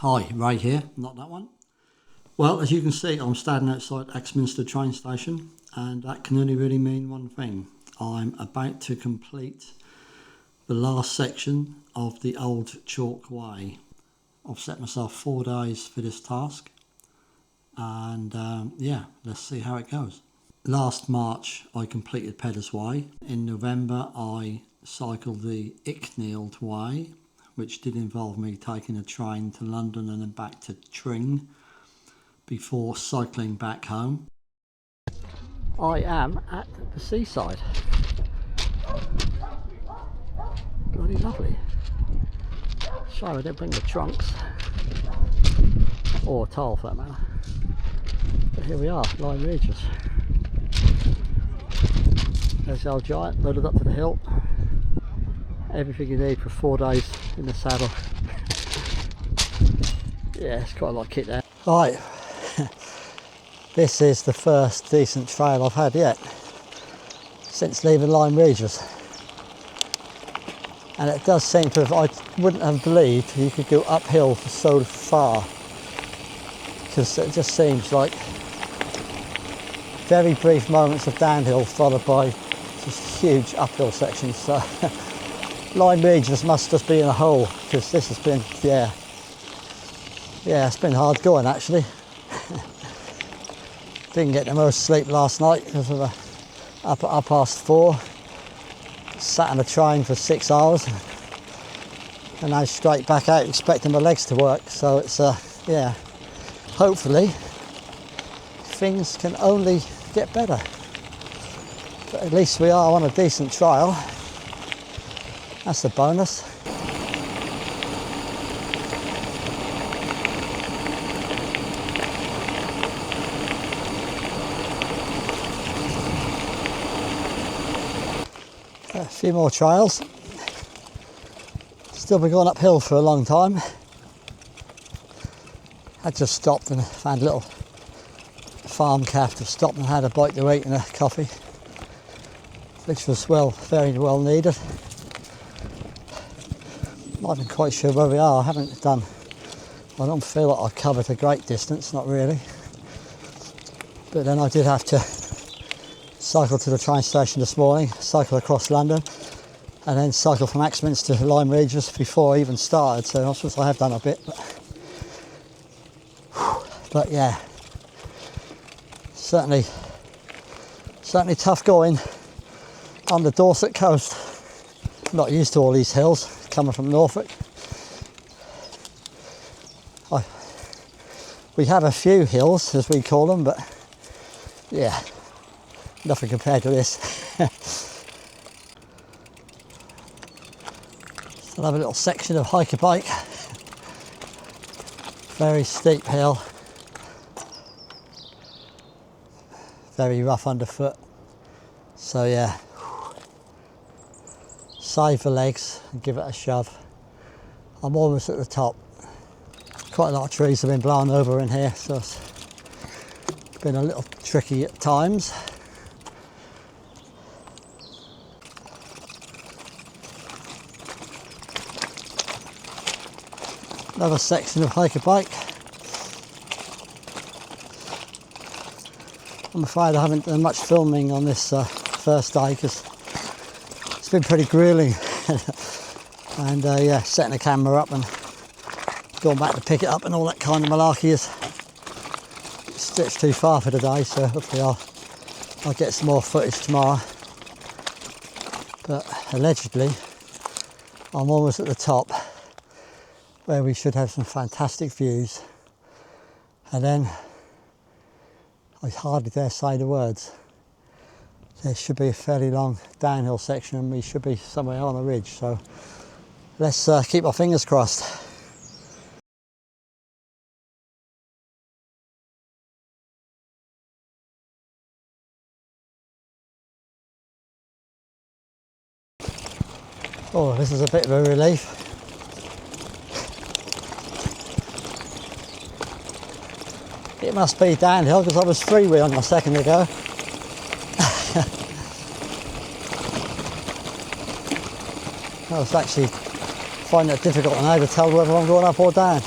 Hi, Ray here, not that one. Well, as you can see, I'm standing outside Axminster train station, and that can only really mean one thing. I'm about to complete the last section of the old chalk way. I've set myself 4 days for this task, and yeah, let's see how it goes. Last March I completed Peddars way. In November I cycled the Icknield way, which did involve me taking a train to London and then back to Tring before cycling back home. I am at the seaside. Bloody lovely. Sorry I didn't bring the trunks, or a towel for that matter. But here we are, Lyme Regis. There's the old giant, loaded up to the hilt. Everything you need for 4 days in the saddle. Yeah, it's quite a lot of kit there. Right, this is the first decent trail I've had yet since leaving Lyme Regis. And it does seem to have, I wouldn't have believed you could go uphill for so far, because it just seems like very brief moments of downhill followed by just huge uphill sections. So Lyme Regis must just be in a hole, because this has been, yeah, it's been hard going actually. Didn't get the most sleep last night because of up at 4:30. Sat on the train for 6 hours and now straight back out expecting my legs to work. So it's yeah, hopefully things can only get better, but at least we are on a decent trial. That's the bonus. A few more trials. Still been going uphill for a long time. I just stopped and found a little farm calf to stop and had a bite to eat and a coffee, which was very well needed. Not even quite sure where we are. I don't feel like I've covered a great distance, not really. But then I did have to cycle to the train station this morning, cycle across London, and then cycle from Axminster to Lyme Regis before I even started. So I suppose I have done a bit, but yeah, certainly tough going on the Dorset coast. I'm not used to all these hills coming from Norfolk. We have a few hills, as we call them, but yeah, nothing compared to this. Still have a little section of hiker bike. Very steep hill. Very rough underfoot. So yeah, save the legs and give it a shove. I'm almost at the top. Quite a lot of trees have been blown over in here, so it's been a little tricky at times. Another section of hiker bike. I'm afraid I haven't done much filming on this first day because it's been pretty grueling. And yeah, setting the camera up and going back to pick it up and all that kind of malarkey is a stitch too far for today, so hopefully I'll get some more footage tomorrow. But allegedly I'm almost at the top, where we should have some fantastic views, and then I hardly dare say the words. There should be a fairly long downhill section and we should be somewhere on a ridge, so let's keep our fingers crossed. Oh, this is a bit of a relief. It must be downhill because I was freewheeling a second ago. I was actually finding it difficult now to tell whether I'm going up or down.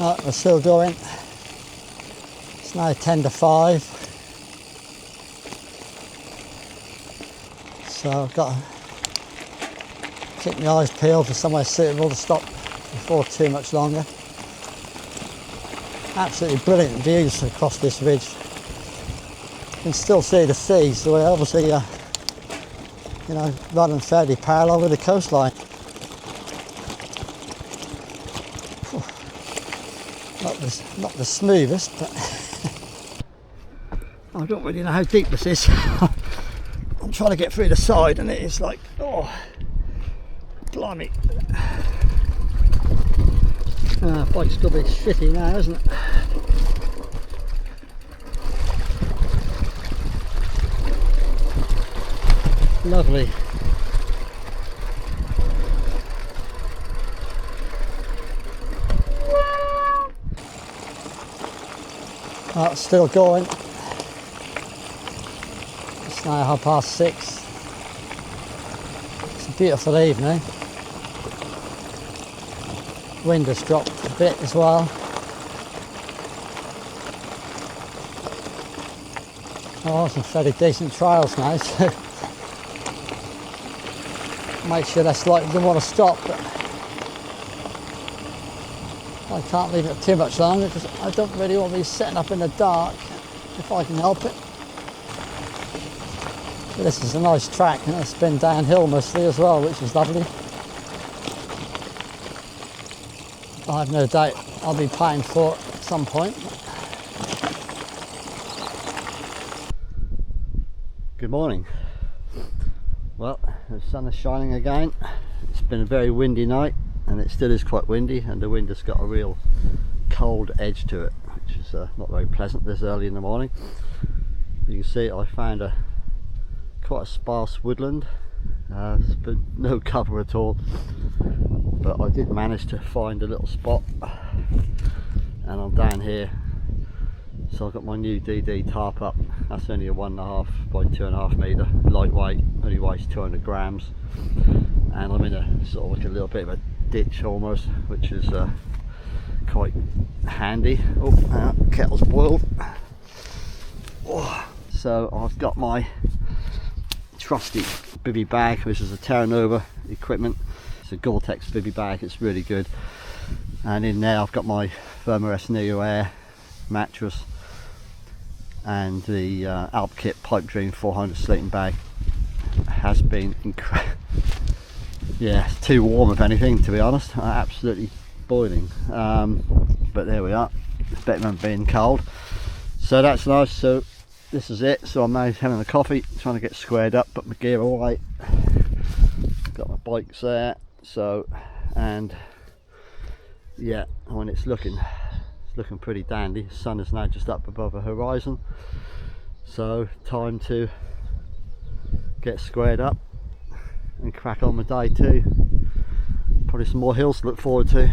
Right, we're still going. It's now 10 to 5. So I've got to keep my eyes peeled for somewhere suitable to stop before too much longer. Absolutely brilliant views across this ridge. You can still see the sea, so we're obviously running fairly parallel with the coastline. Not the smoothest, but I don't really know how deep this is. I'm trying to get through the side and it is like, oh, blimey. Bike's got to be shitty now, isn't it? Lovely. Oh, it's still going. It's now 6:30. It's a beautiful evening. Wind has dropped a bit as well. Oh, some fairly decent trails now, so makes you less likely to want to stop, but I can't leave it too much longer because I don't really want to be setting up in the dark if I can help it. But this is a nice track and it's been downhill mostly as well, which is lovely. I have no doubt I'll be paying for it at some point. Good morning. Well, the sun is shining again. It's been a very windy night and it still is quite windy, and the wind has got a real cold edge to it, which is not very pleasant this early in the morning. You can see I found quite a sparse woodland. There's been no cover at all, but I did manage to find a little spot, and I'm down here. So I've got my new DD tarp up. That's only a 1.5 by 2.5 metre, lightweight, only weighs 200 grams, and I'm in a sort of like a little bit of a ditch almost, which is quite handy. Oh, kettle's boiled. Oh, so I've got my trusty bivvy bag, which is a Terra Nova equipment. It's a Gore-Tex bivvy bag, it's really good. And in there I've got my Thermarest Neo Air mattress and the Alp Kit Pipe Dream 400 sleeping bag. Has been incredible. Yeah, it's too warm if anything, to be honest. Absolutely boiling, but there we are. It's better than being cold, so that's nice. So this is it. So I'm now having a coffee, trying to get squared up, put my gear away. Got my bikes there, so, and yeah, I mean it's looking pretty dandy. The sun is now just up above the horizon, so time to get squared up and crack on with day two. Probably some more hills to look forward to.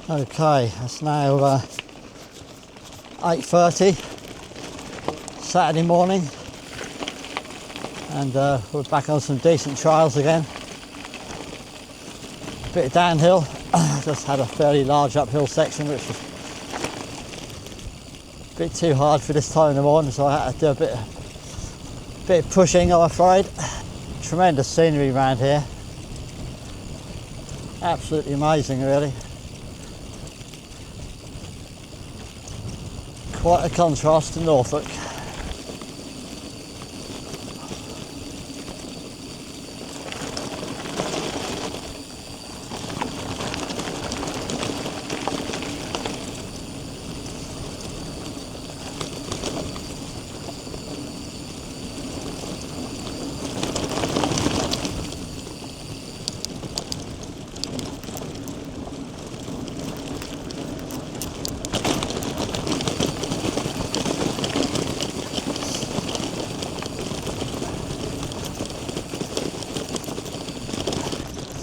Okay, it's now 8:30 Saturday morning, and we're back on some decent trails again. A bit of downhill. Just had a fairly large uphill section which was a bit too hard for this time in the morning, so I had to do a bit of pushing, I'm afraid. Tremendous scenery around here. Absolutely amazing, really. Quite a contrast to Norfolk.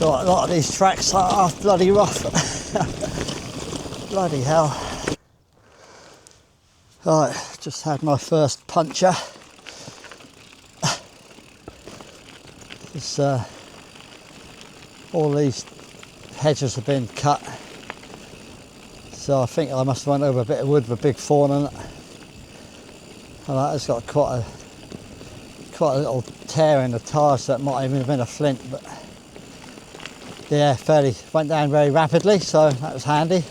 Right, a lot of these tracks are bloody rough. Bloody hell. Right, just had my first puncture. It's, all these hedges have been cut, so I think I must have went over a bit of wood with a big thorn in it, and that has got quite a little tear in the tyre, so it might even have been a flint, but yeah, went down very rapidly, so that was handy.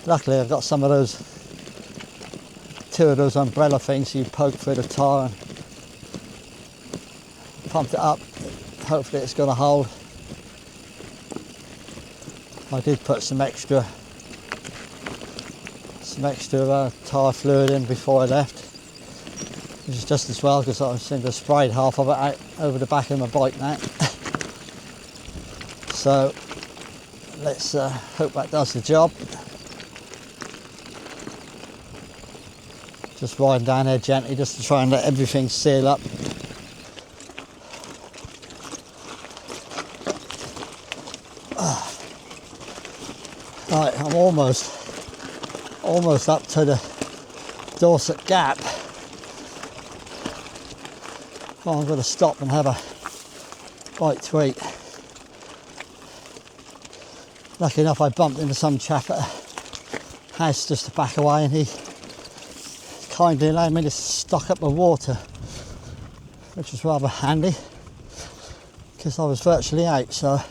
Luckily I've got some of those, 2 of those umbrella things you poke through the tyre and pumped it up. Hopefully it's going to hold. I did put some extra tyre fluid in before I left, which is just as well because I seem to have sprayed half of it out over the back of my bike now. So let's hope that does the job. Just riding down there gently just to try and let everything seal up. Right, I'm almost up to the Dorset Gap. Well, I'm going to stop and have a bite to eat. Lucky enough I bumped into some chap at a house just a back away, and he kindly allowed me to stock up with water, which was rather handy because I was virtually out. So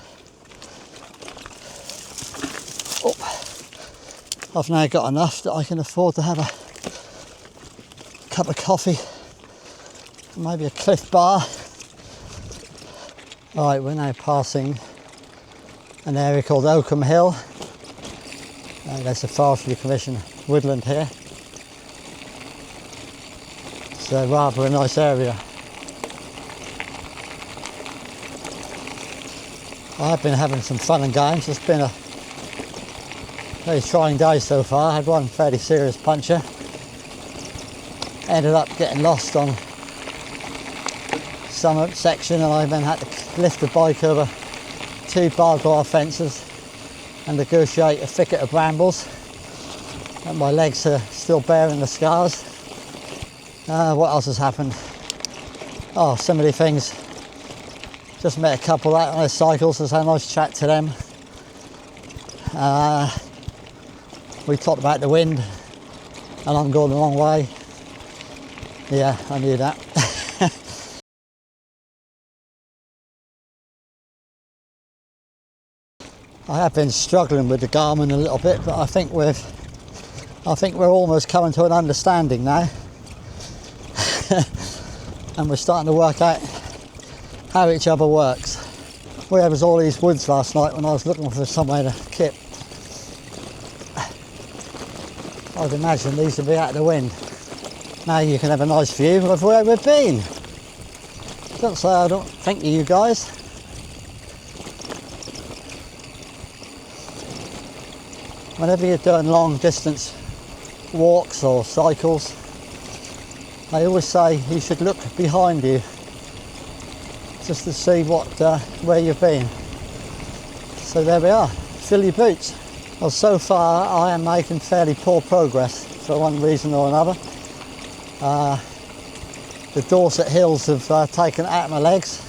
I've now got enough that I can afford to have a cup of coffee, maybe a Cliff Bar. Right, we're now passing an area called Oakham Hill. There's a Forestry Commission woodland here. It's rather a nice area. I've been having some fun and games. It's been a very trying day so far. I had one fairly serious puncture. Ended up getting lost on some section, and I then had to lift the bike over 2 barbed wire fences and negotiate a thicket of brambles, and my legs are still bearing the scars. What else has happened? Oh, so many things. Just met a couple out on their cycles, so had a nice chat to them. We talked about the wind and I'm going the wrong way. Yeah, I knew that. I have been struggling with the Garmin a little bit, but I think we're almost coming to an understanding now. And we're starting to work out how each other works. We was all these woods last night when I was looking for somewhere to kip. I'd imagine these would be out of the wind. Now you can have a nice view of where we've been. Don't say I don't think of you guys. Whenever you're doing long distance walks or cycles, I always say you should look behind you just to see where you've been. So there we are, fill your boots. Well, so far I am making fairly poor progress for one reason or another. The Dorset Hills have taken out my legs,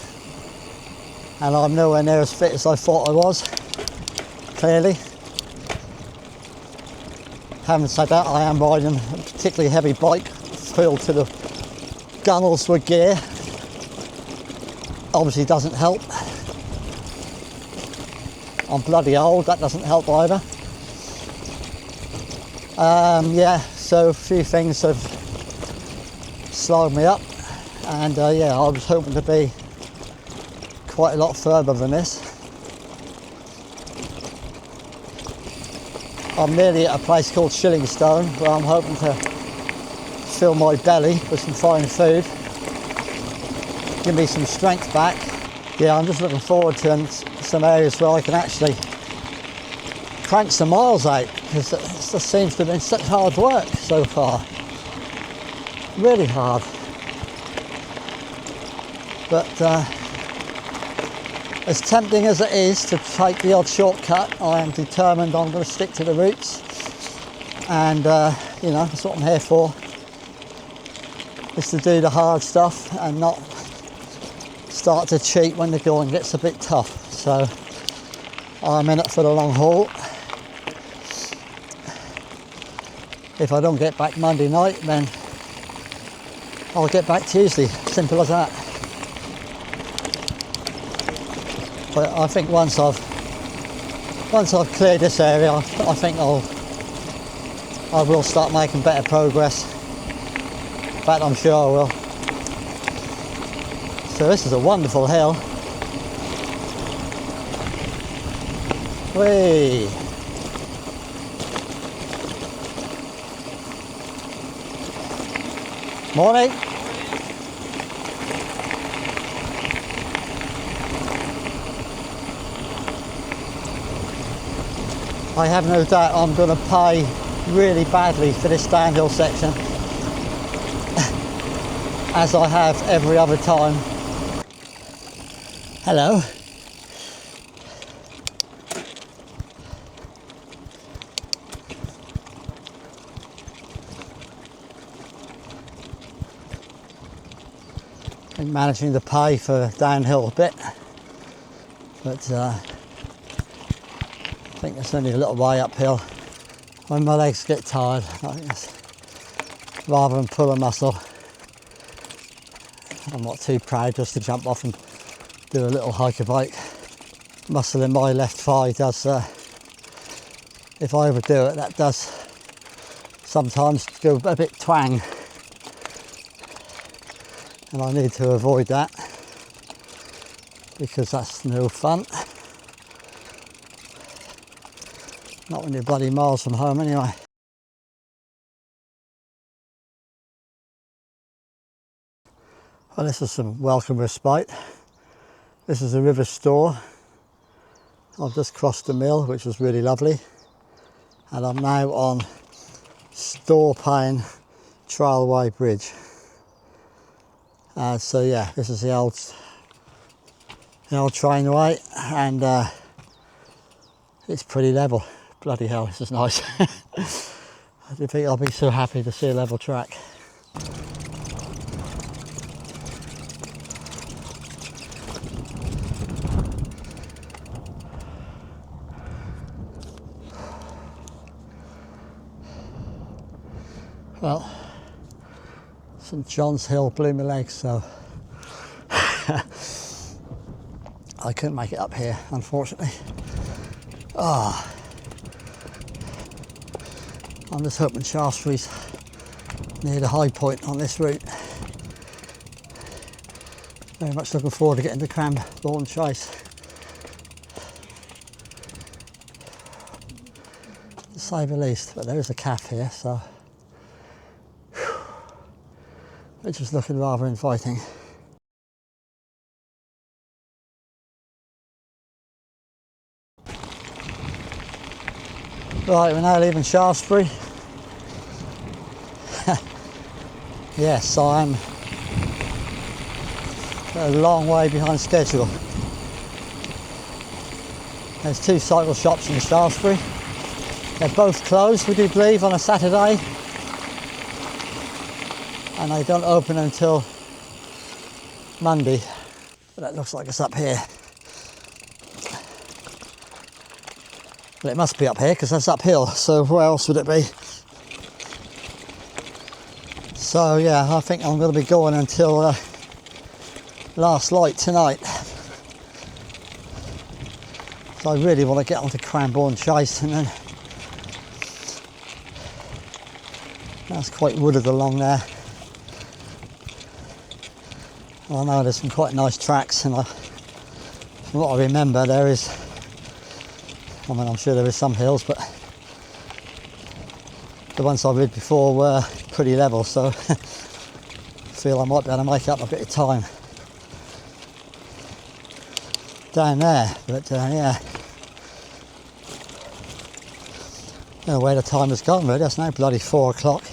and I'm nowhere near as fit as I thought I was, clearly. Having said that, I am riding a particularly heavy bike, filled to the gunnels with gear. Obviously doesn't help. I'm bloody old, that doesn't help either. Yeah, so a few things have slowed me up, and yeah, I was hoping to be quite a lot further than this. I'm nearly at a place called Shillingstone, where I'm hoping to fill my belly with some fine food, give me some strength back. Yeah, I'm just looking forward to some areas where I can actually crank some miles out, because it just seems to have been such hard work so far. Really hard. But As tempting as it is to take the odd shortcut, I am determined I'm going to stick to the routes, and you know, that's what I'm here for, is to do the hard stuff and not start to cheat when the going gets a bit tough. So I'm in it for the long haul. If I don't get back Monday night, then I'll get back Tuesday, simple as that. But I think once I've cleared this area, I think I will start making better progress. In fact, I'm sure I will. So this is a wonderful hill. Whee! Morning. I have no doubt I'm going to pay really badly for this downhill section, as I have every other time. Hello. Been managing to pay for downhill a bit, but I think it's only a little way uphill. When my legs get tired, I think it's, rather than pull a muscle, I'm not too proud just to jump off and do a little hiker bike. Muscle in my left thigh does, if I overdo it, that does sometimes go a bit twang, and I need to avoid that because that's no fun. Not when you're bloody miles from home anyway. Well, this is some welcome respite. This is the river store. I've just crossed the mill, which was really lovely, and I'm now on Storpine Trailway Bridge. So yeah, this is the old trainway, and it's pretty level. Bloody hell, this is nice. I didn't think I'll be so happy to see a level track. Well, St John's Hill blew my legs, so I couldn't make it up here, unfortunately. I'm just hoping Shaftesbury's near the high point on this route. Very much looking forward to getting to Cranbourne Chase. To say the least, but there is a calf here, so which is looking rather inviting. Right, we're now leaving Shaftesbury. Yes, I'm a long way behind schedule. There's two cycle shops in Shaftesbury. They're both closed, would you believe, on a Saturday. And they don't open until Monday. But that looks like it's up here. Well, it must be up here because that's uphill, so where else would it be? So yeah, I think I'm going to be going until last light tonight. So I really want to get onto Cranbourne Chase, and then that's quite wooded along there. I know there's some quite nice tracks, and from what I remember there is, I mean, I'm sure there is some hills, but the ones I read before were pretty level, so I feel I might be able to make up a bit of time down there. But yeah, I don't know where the time has gone really. It's now bloody 4 o'clock.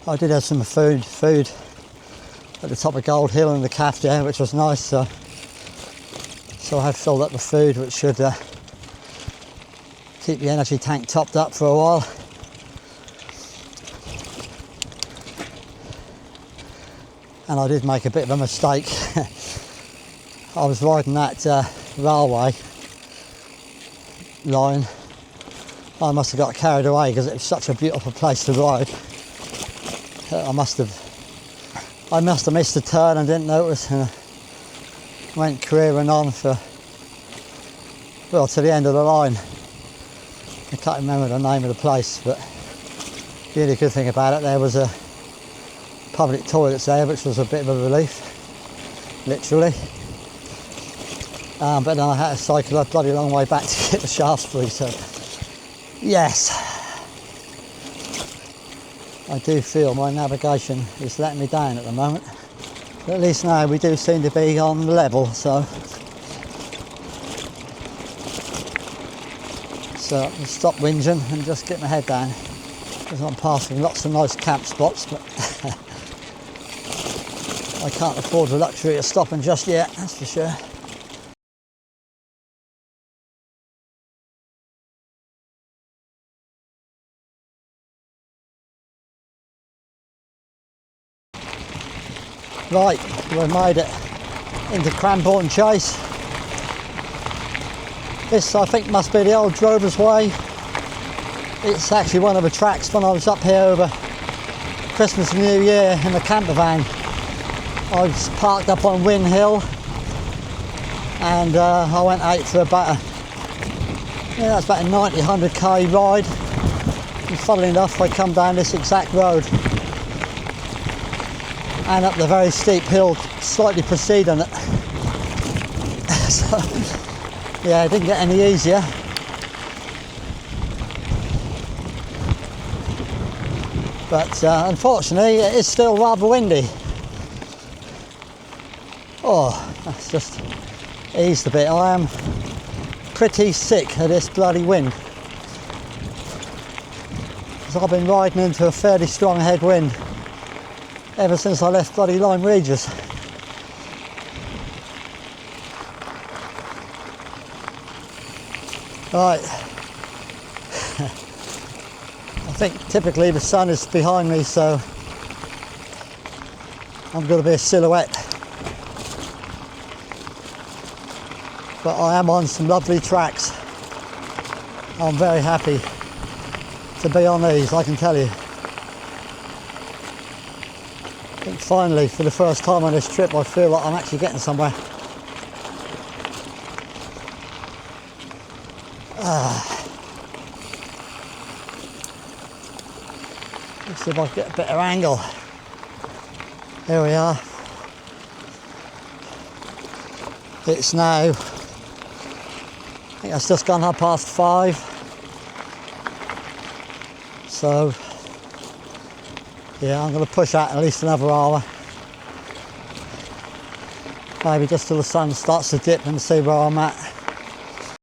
I did have some food at the top of Gold Hill in the calf there, which was nice. So I have filled up the food, which should keep the energy tank topped up for a while. And I did make a bit of a mistake. I was riding that railway line. I must have got carried away because it was such a beautiful place to ride. I must have missed a turn and didn't notice, and went careering on to the end of the line. I can't remember the name of the place, but the only good thing about it, there was a public toilets there, which was a bit of a relief, literally. But then I had to cycle a bloody long way back to get the shafts free, so yes. I do feel my navigation is letting me down at the moment. But at least now we do seem to be on the level, so I'll stop whinging and just get my head down, because I'm passing lots of nice camp spots, but I can't afford the luxury of stopping just yet, that's for sure. Right, we've made it into Cranbourne Chase. This, I think, must be the old Drover's Way. It's actually one of the tracks when I was up here over Christmas and New Year in the camper van. I was parked up on Win Hill, and I went out for about that's about a 90-100k ride. And funnily enough, I come down this exact road and up the very steep hill slightly preceding it. So, yeah, it didn't get any easier. But unfortunately, it is still rather windy. Oh, that's just eased a bit. I am pretty sick of this bloody wind, because I've been riding into a fairly strong headwind ever since I left bloody Lyme Regis. Right. I think typically the sun is behind me, so I'm going to be a silhouette. But I am on some lovely tracks. I'm very happy to be on these, I can tell you. I think finally, for the first time on this trip, I feel like I'm actually getting somewhere. Let's see if I can get a better angle. Here we are. It's now, I think it's just gone 5:30. So yeah, I'm going to push out at least another hour. Maybe just till the sun starts to dip and see where I'm at.